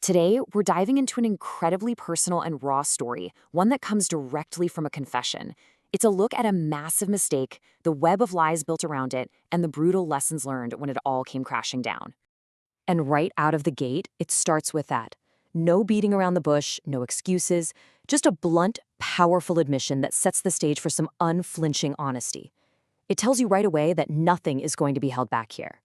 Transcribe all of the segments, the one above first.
Today, we're diving into an incredibly personal and raw story, one that comes directly from a confession. It's a look at a massive mistake, the web of lies built around it, and the brutal lessons learned when it all came crashing down. And right out of the gate, it starts with that. No beating around the bush, no excuses, just a blunt, powerful admission that sets the stage for some unflinching honesty. It tells you right away that nothing is going to be held back here.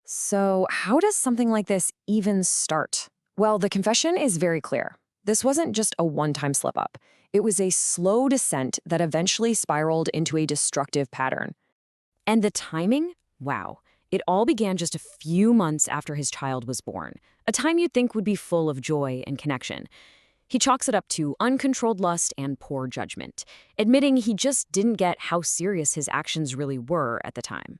So, how does something like this even start? Well, the confession is very clear. This wasn't just a one-time slip-up. It was a slow descent that eventually spiraled into a destructive pattern. And the timing? Wow. It all began just a few months after his child was born, a time you'd think would be full of joy and connection. He chalks it up to uncontrolled lust and poor judgment, admitting he just didn't get how serious his actions really were at the time.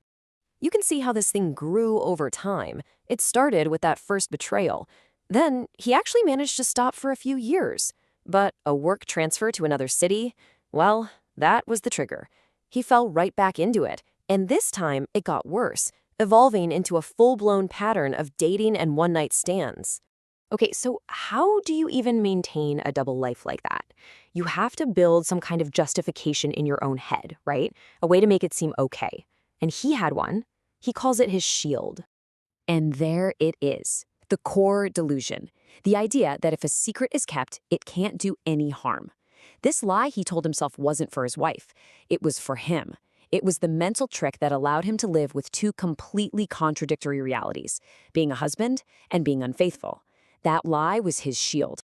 You can see how this thing grew over time. It started with that first betrayal. Then, he actually managed to stop for a few years. But a work transfer to another city? Well, that was the trigger. He fell right back into it, and this time it got worse, evolving into a full-blown pattern of dating and one-night stands. Okay, so how do you even maintain a double life like that? You have to build some kind of justification in your own head, right? A way to make it seem okay. And he had one. He calls it his shield. And there it is. The core delusion. The idea that if a secret is kept, it can't do any harm. This lie he told himself wasn't for his wife. It was for him. It was the mental trick that allowed him to live with two completely contradictory realities, being a husband and being unfaithful. That lie was his shield.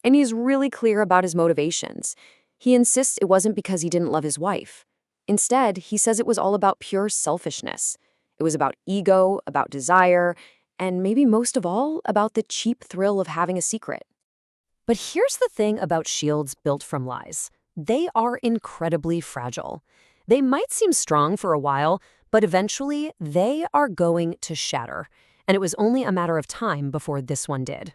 And he's really clear about his motivations. He insists it wasn't because he didn't love his wife. Instead, he says it was all about pure selfishness. It was about ego, about desire, and maybe most of all, about the cheap thrill of having a secret. But here's the thing about shields built from lies. They are incredibly fragile. They might seem strong for a while, but eventually they are going to shatter. And it was only a matter of time before this one did.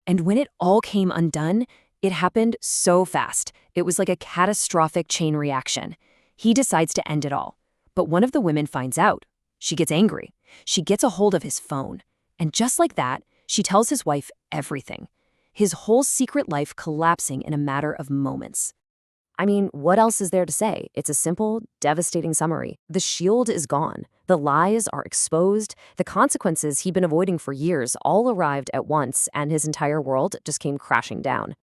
And when it all came undone, it happened so fast. It was like a catastrophic chain reaction. He decides to end it all. But one of the women finds out. She gets angry. She gets a hold of his phone. And just like that, she tells his wife everything. His whole secret life collapsing in a matter of moments. I mean, what else is there to say? It's a simple, devastating summary. The shield is gone. The lies are exposed. The consequences he'd been avoiding for years all arrived at once, and his entire world just came crashing down.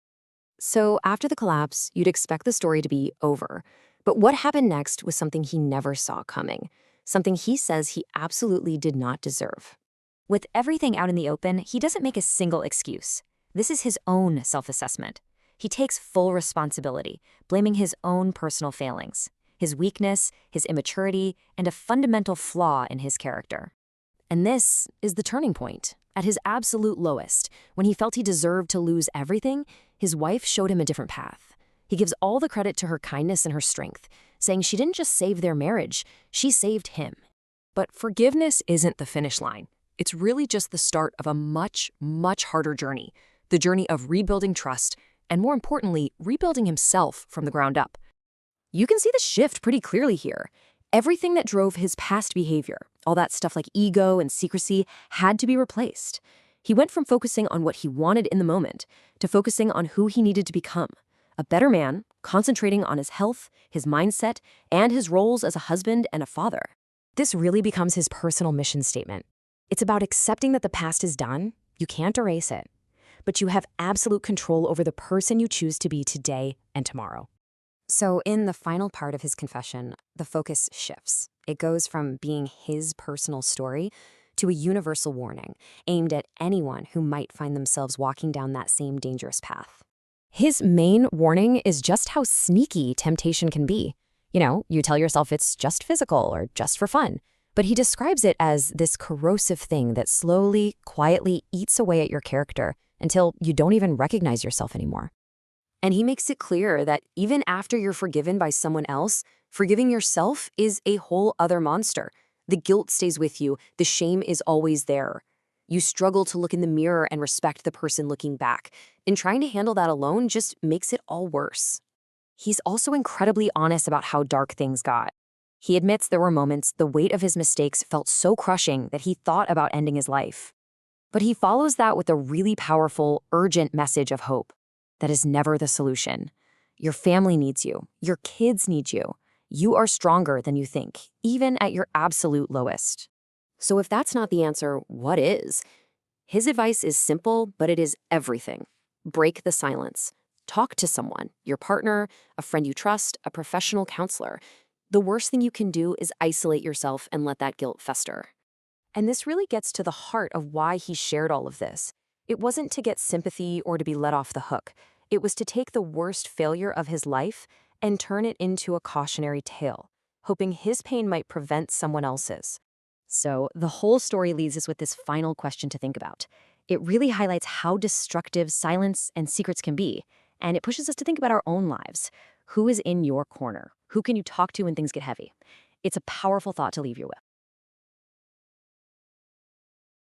So after the collapse, you'd expect the story to be over. But what happened next was something he never saw coming. Something he says he absolutely did not deserve. With everything out in the open, he doesn't make a single excuse. This is his own self-assessment. He takes full responsibility, blaming his own personal failings, his weakness, his immaturity, and a fundamental flaw in his character. And this is the turning point. At his absolute lowest, when he felt he deserved to lose everything, his wife showed him a different path. He gives all the credit to her kindness and her strength, saying she didn't just save their marriage, she saved him. But forgiveness isn't the finish line. It's really just the start of a much, much harder journey, the journey of rebuilding trust, and more importantly, rebuilding himself from the ground up. You can see the shift pretty clearly here. Everything that drove his past behavior, all that stuff like ego and secrecy, had to be replaced. He went from focusing on what he wanted in the moment to focusing on who he needed to become. A better man, concentrating on his health, his mindset, and his roles as a husband and a father. This really becomes his personal mission statement. It's about accepting that the past is done. You can't erase it. But you have absolute control over the person you choose to be today and tomorrow. So in the final part of his confession, the focus shifts. It goes from being his personal story to a universal warning aimed at anyone who might find themselves walking down that same dangerous path. His main warning is just how sneaky temptation can be. You tell yourself it's just physical or just for fun. But he describes it as this corrosive thing that slowly, quietly eats away at your character until you don't even recognize yourself anymore. And he makes it clear that even after you're forgiven by someone else, forgiving yourself is a whole other monster. The guilt stays with you. The shame is always there. You struggle to look in the mirror and respect the person looking back. And trying to handle that alone just makes it all worse. He's also incredibly honest about how dark things got. He admits there were moments the weight of his mistakes felt so crushing that he thought about ending his life. But he follows that with a really powerful, urgent message of hope. That is never the solution. Your family needs you. Your kids need you. You are stronger than you think, even at your absolute lowest. So if that's not the answer, what is? His advice is simple, but it is everything. Break the silence. Talk to someone, your partner, a friend you trust, a professional counselor. The worst thing you can do is isolate yourself and let that guilt fester. And this really gets to the heart of why he shared all of this. It wasn't to get sympathy or to be let off the hook. It was to take the worst failure of his life and turn it into a cautionary tale, hoping his pain might prevent someone else's. So the whole story leaves us with this final question to think about. It really highlights how destructive silence and secrets can be, and it pushes us to think about our own lives. Who is in your corner? Who can you talk to when things get heavy? It's a powerful thought to leave you with.